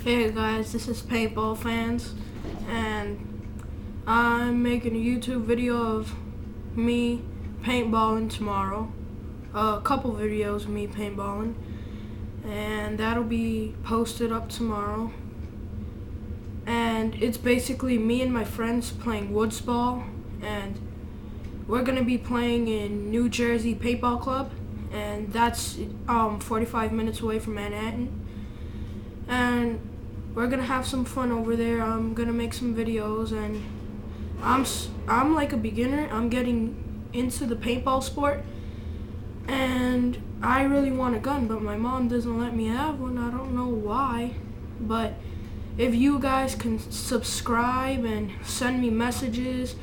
Hey guys, this is Paintball Fans, and I'm making a YouTube video of me paintballing tomorrow. A couple videos of me paintballing, and that'll be posted up tomorrow. And it's basically me and my friends playing woods ball, and we're gonna be playing in New Jersey Paintball Club, and that's 45 minutes away from Manhattan. And we're gonna have some fun over there. I'm gonna make some videos, and I'm like a beginner. I'm getting into the paintball sport, and I really want a gun, but my mom doesn't let me have one. I don't know why, but if you guys can subscribe and send me messages,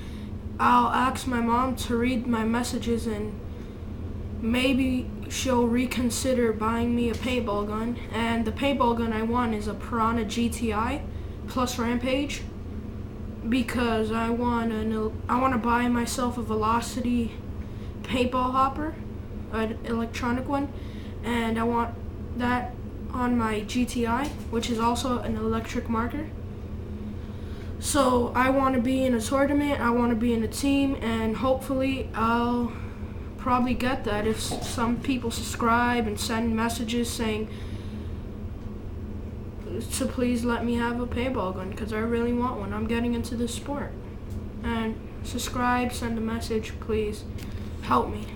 I'll ask my mom to read my messages, and maybe she'll reconsider buying me a paintball gun. And the paintball gun I want is a Piranha GTI plus Rampage, because I want to buy myself a Velocity paintball hopper, an electronic one, and I want that on my GTI, which is also an electric marker. So I want to be in a tournament, I want to be in a team, and hopefully I'll probably get that if some people subscribe and send messages saying to please let me have a paintball gun, because I really want one. I'm getting into this sport. And subscribe, send a message, please help me.